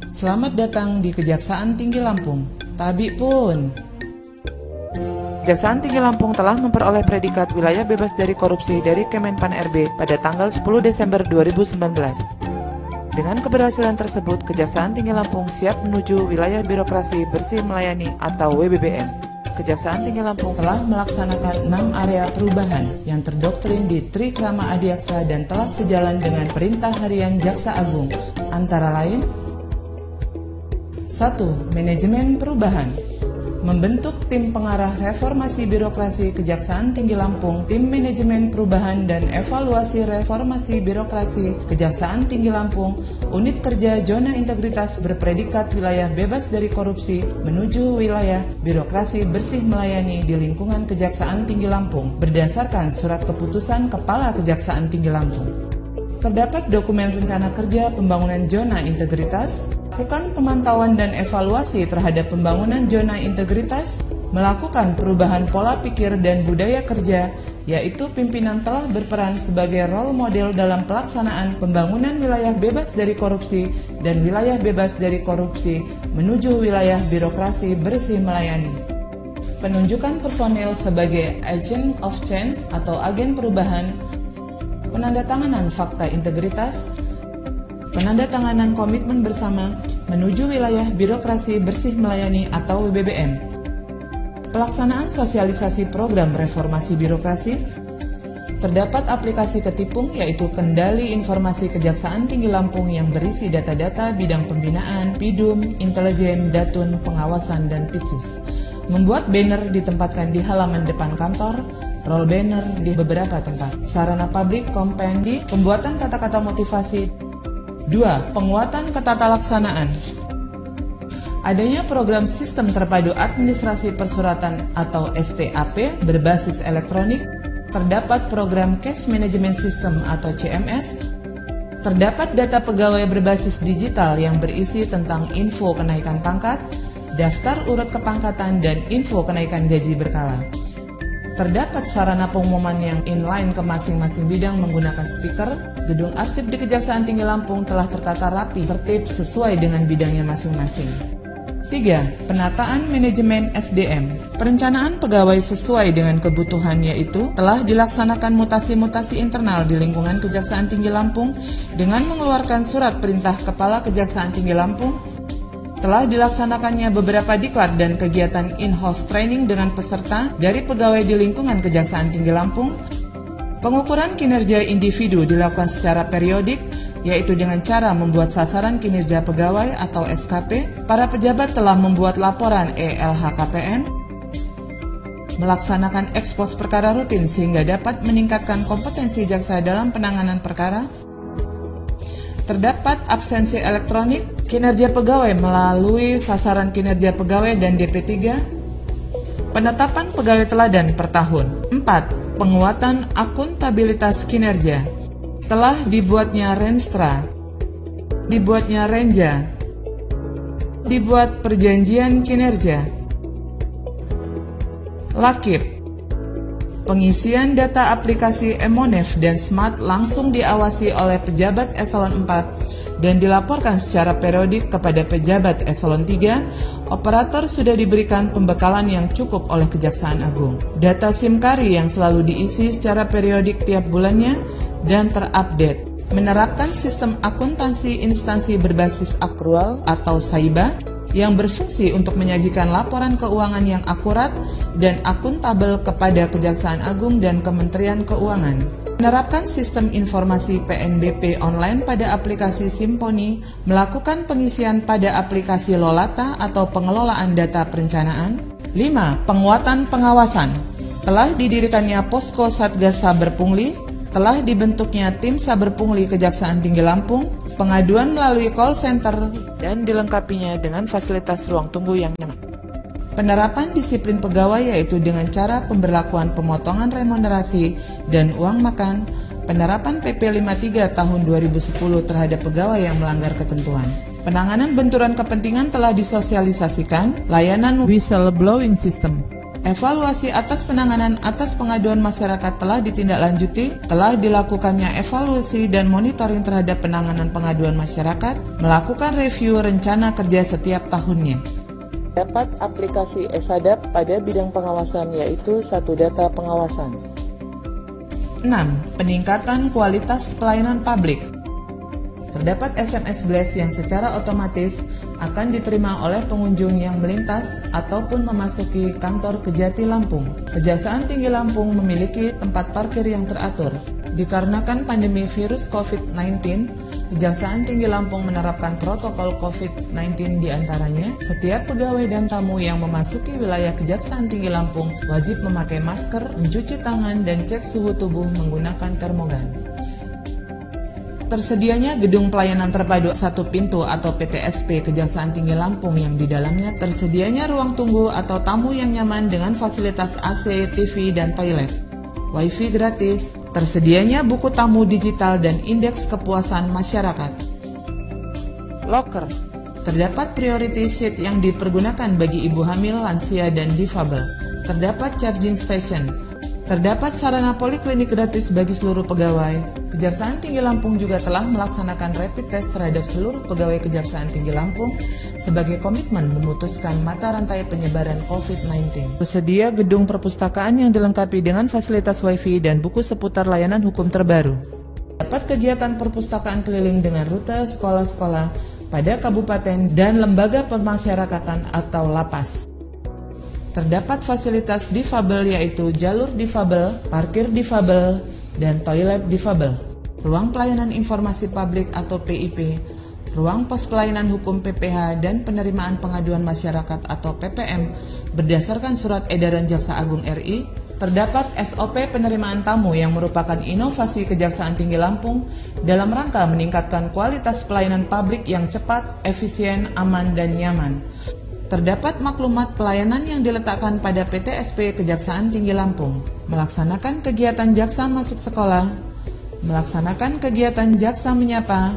Selamat datang di Kejaksaan Tinggi Lampung. Tabi pun. Kejaksaan Tinggi Lampung telah memperoleh predikat wilayah bebas dari korupsi dari Kemenpan RB pada tanggal 10 Desember 2019. Dengan keberhasilan tersebut, Kejaksaan Tinggi Lampung siap menuju wilayah birokrasi bersih melayani atau WBBM. Kejaksaan Tinggi Lampung telah melaksanakan 6 area perubahan yang terdoktrin di Trikrama Adiaksa dan telah sejalan dengan Perintah Harian Jaksa Agung, antara lain: 1. Manajemen perubahan. Membentuk tim pengarah reformasi birokrasi Kejaksaan Tinggi Lampung, tim manajemen perubahan dan evaluasi reformasi birokrasi Kejaksaan Tinggi Lampung, unit kerja zona integritas berpredikat wilayah bebas dari korupsi menuju wilayah birokrasi bersih melayani di lingkungan Kejaksaan Tinggi Lampung berdasarkan surat keputusan Kepala Kejaksaan Tinggi Lampung. Terdapat dokumen rencana kerja pembangunan zona integritas, lakukan pemantauan dan evaluasi terhadap pembangunan zona integritas, melakukan perubahan pola pikir dan budaya kerja, yaitu pimpinan telah berperan sebagai role model dalam pelaksanaan pembangunan wilayah bebas dari korupsi dan wilayah bebas dari korupsi menuju wilayah birokrasi bersih melayani. Penunjukan personel sebagai agent of change atau agen perubahan, penandatanganan fakta integritas, penandatanganan komitmen bersama menuju wilayah birokrasi bersih melayani atau WBBM, pelaksanaan sosialisasi program reformasi birokrasi. Terdapat aplikasi Ketipung, yaitu Kendali Informasi Kejaksaan Tinggi Lampung yang berisi data-data bidang pembinaan, Pidum, intelijen, datun, pengawasan, dan pitsus. Membuat banner ditempatkan di halaman depan kantor, roll banner di beberapa tempat. Sarana publik kompendi, pembuatan kata-kata motivasi. 2. Penguatan ketatalaksanaan. Adanya program Sistem Terpadu Administrasi Persuratan atau STAP berbasis elektronik. Terdapat program Cash Management System atau CMS. Terdapat data pegawai berbasis digital yang berisi tentang info kenaikan pangkat, daftar urut kepangkatan, dan info kenaikan gaji berkala. Terdapat sarana pengumuman yang inline ke masing-masing bidang menggunakan speaker. Gedung arsip di Kejaksaan Tinggi Lampung telah tertata rapi, tertib sesuai dengan bidangnya masing-masing. 3. Penataan manajemen SDM. Perencanaan pegawai sesuai dengan kebutuhan, yaitu telah dilaksanakan mutasi-mutasi internal di lingkungan Kejaksaan Tinggi Lampung dengan mengeluarkan surat perintah Kepala Kejaksaan Tinggi Lampung. Telah dilaksanakannya beberapa diklat dan kegiatan in-house training dengan peserta dari pegawai di lingkungan Kejaksaan Tinggi Lampung. Pengukuran kinerja individu dilakukan secara periodik, yaitu dengan cara membuat sasaran kinerja pegawai atau SKP. Para pejabat telah membuat laporan ELHKPN, melaksanakan ekspos perkara rutin sehingga dapat meningkatkan kompetensi jaksa dalam penanganan perkara. Terdapat absensi elektronik, kinerja pegawai melalui sasaran kinerja pegawai dan DP3, penetapan pegawai teladan per tahun. 4. Penguatan akuntabilitas kinerja. Telah dibuatnya Renstra, dibuatnya Renja, dibuat perjanjian kinerja, Lakip. Pengisian data aplikasi Emonef dan Smart langsung diawasi oleh pejabat eselon 4 dan dilaporkan secara periodik kepada pejabat eselon 3. Operator sudah diberikan pembekalan yang cukup oleh Kejaksaan Agung. Data SIM kari yang selalu diisi secara periodik tiap bulannya dan terupdate. Menerapkan sistem akuntansi instansi berbasis akrual atau SAIBA yang berfungsi untuk menyajikan laporan keuangan yang akurat dan akuntabel kepada Kejaksaan Agung dan Kementerian Keuangan. Menerapkan sistem informasi PNBP online pada aplikasi Simponi, melakukan pengisian pada aplikasi Lolata atau pengelolaan data perencanaan. 5. Penguatan pengawasan. Telah didirikannya Posko Satgas Saber Pungli, telah dibentuknya Tim Saber Pungli Kejaksaan Tinggi Lampung, pengaduan melalui call center, dan dilengkapinya dengan fasilitas ruang tunggu yang nyaman. Penerapan disiplin pegawai, yaitu dengan cara pemberlakuan pemotongan remunerasi dan uang makan, penerapan PP 53 tahun 2010 terhadap pegawai yang melanggar ketentuan. Penanganan benturan kepentingan telah disosialisasikan, layanan whistleblowing system. Evaluasi atas penanganan atas pengaduan masyarakat telah ditindaklanjuti, telah dilakukannya evaluasi dan monitoring terhadap penanganan pengaduan masyarakat, melakukan review rencana kerja setiap tahunnya. Dapat aplikasi eSadap pada bidang pengawasan yaitu satu data pengawasan. 6. Peningkatan kualitas pelayanan publik. Terdapat SMS Blast yang secara otomatis akan diterima oleh pengunjung yang melintas ataupun memasuki kantor Kejati Lampung. Kejaksaan Tinggi Lampung memiliki tempat parkir yang teratur. Dikarenakan pandemi virus COVID-19, Kejaksaan Tinggi Lampung menerapkan protokol COVID-19 diantaranya, setiap pegawai dan tamu yang memasuki wilayah Kejaksaan Tinggi Lampung wajib memakai masker, mencuci tangan, dan cek suhu tubuh menggunakan termogan. Tersedianya gedung pelayanan terpadu satu pintu atau PTSP Kejaksaan Tinggi Lampung yang di dalamnya tersedianya ruang tunggu atau tamu yang nyaman dengan fasilitas AC, TV, dan toilet. Wifi gratis, tersedianya buku tamu digital dan indeks kepuasan masyarakat. Locker, terdapat priority seat yang dipergunakan bagi ibu hamil, lansia, dan difabel. Terdapat charging station. Terdapat sarana poliklinik gratis bagi seluruh pegawai. Kejaksaan Tinggi Lampung juga telah melaksanakan rapid test terhadap seluruh pegawai Kejaksaan Tinggi Lampung sebagai komitmen memutuskan mata rantai penyebaran COVID-19. Tersedia gedung perpustakaan yang dilengkapi dengan fasilitas wifi dan buku seputar layanan hukum terbaru. Terdapat kegiatan perpustakaan keliling dengan rute sekolah-sekolah pada kabupaten dan lembaga pemasyarakatan atau lapas. Terdapat fasilitas difabel yaitu jalur difabel, parkir difabel, dan toilet difabel, ruang pelayanan informasi publik atau PIP, ruang pos pelayanan hukum PPH dan penerimaan pengaduan masyarakat atau PPM berdasarkan surat edaran Jaksa Agung RI. Terdapat SOP penerimaan tamu yang merupakan inovasi Kejaksaan Tinggi Lampung dalam rangka meningkatkan kualitas pelayanan publik yang cepat, efisien, aman, dan nyaman. Terdapat maklumat pelayanan yang diletakkan pada PTSP Kejaksaan Tinggi Lampung, melaksanakan kegiatan jaksa masuk sekolah, melaksanakan kegiatan jaksa menyapa.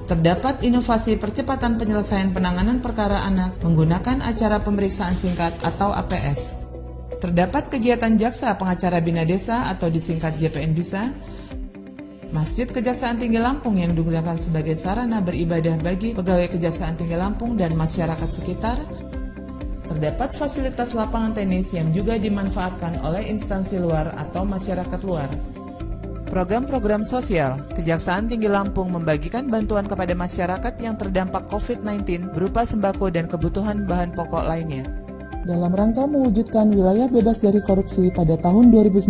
Terdapat inovasi percepatan penyelesaian penanganan perkara anak menggunakan acara pemeriksaan singkat atau APS. Terdapat kegiatan jaksa pengacara bina desa atau disingkat JPN Bisa. Masjid Kejaksaan Tinggi Lampung yang digunakan sebagai sarana beribadah bagi pegawai Kejaksaan Tinggi Lampung dan masyarakat sekitar. Terdapat fasilitas lapangan tenis yang juga dimanfaatkan oleh instansi luar atau masyarakat luar. Program-program sosial, Kejaksaan Tinggi Lampung membagikan bantuan kepada masyarakat yang terdampak COVID-19 berupa sembako dan kebutuhan bahan pokok lainnya. Dalam rangka mewujudkan wilayah bebas dari korupsi pada tahun 2019,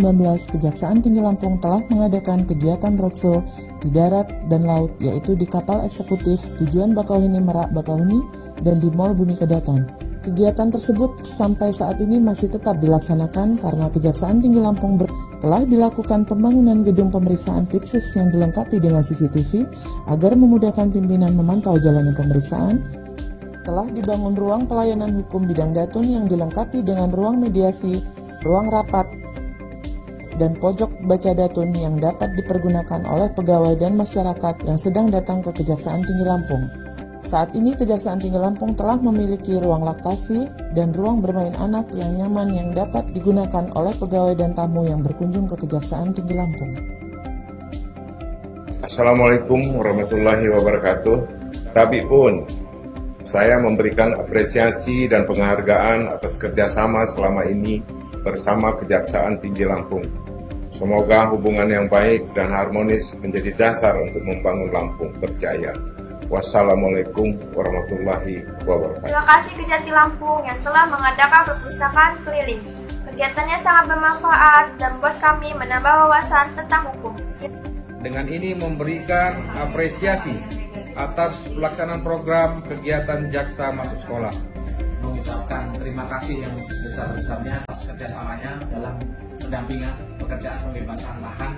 Kejaksaan Tinggi Lampung telah mengadakan kegiatan roadshow di darat dan laut, yaitu di kapal eksekutif tujuan Bakauheni Merak Bakauheni dan di Mall Bumi Kedaton. Kegiatan tersebut sampai saat ini masih tetap dilaksanakan karena Kejaksaan Tinggi Lampung telah dilakukan pembangunan gedung pemeriksaan Pitsus yang dilengkapi dengan CCTV agar memudahkan pimpinan memantau jalannya pemeriksaan. Telah dibangun ruang pelayanan hukum bidang datun yang dilengkapi dengan ruang mediasi, ruang rapat, dan pojok baca datun yang dapat dipergunakan oleh pegawai dan masyarakat yang sedang datang ke Kejaksaan Tinggi Lampung. Saat ini Kejaksaan Tinggi Lampung telah memiliki ruang laktasi dan ruang bermain anak yang nyaman yang dapat digunakan oleh pegawai dan tamu yang berkunjung ke Kejaksaan Tinggi Lampung. Assalamualaikum warahmatullahi wabarakatuh. Tapi pun saya memberikan apresiasi dan penghargaan atas kerjasama selama ini bersama Kejaksaan Tinggi Lampung. Semoga hubungan yang baik dan harmonis menjadi dasar untuk membangun Lampung berjaya. Wassalamualaikum warahmatullahi wabarakatuh. Terima kasih Kejati Lampung yang telah mengadakan perpustakaan keliling. Kegiatannya sangat bermanfaat dan membuat kami menambah wawasan tentang hukum. Dengan ini memberikan apresiasi atas pelaksanaan program kegiatan jaksa masuk sekolah. Mengucapkan terima kasih yang sebesar-besarnya atas kerjasamanya dalam pendampingan pekerjaan pembebasan lahan,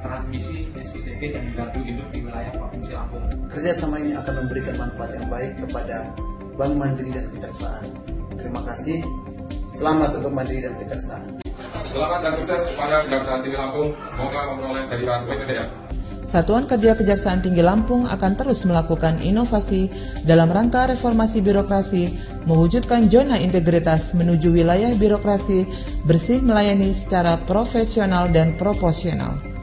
transmisi SPTP dan gardu induk di wilayah Provinsi Lampung. Kerjasama ini akan memberikan manfaat yang baik kepada Bank Mandiri dan Kejaksaan. Terima kasih. Selamat untuk Mandiri dan Kejaksaan. Selamat dan sukses kepada Kejaksaan Tinggi Lampung. Semoga memperoleh dari bahan baik ya. Satuan Kerja Kejaksaan Tinggi Lampung akan terus melakukan inovasi dalam rangka reformasi birokrasi, mewujudkan zona integritas menuju wilayah birokrasi bersih melayani secara profesional dan proporsional.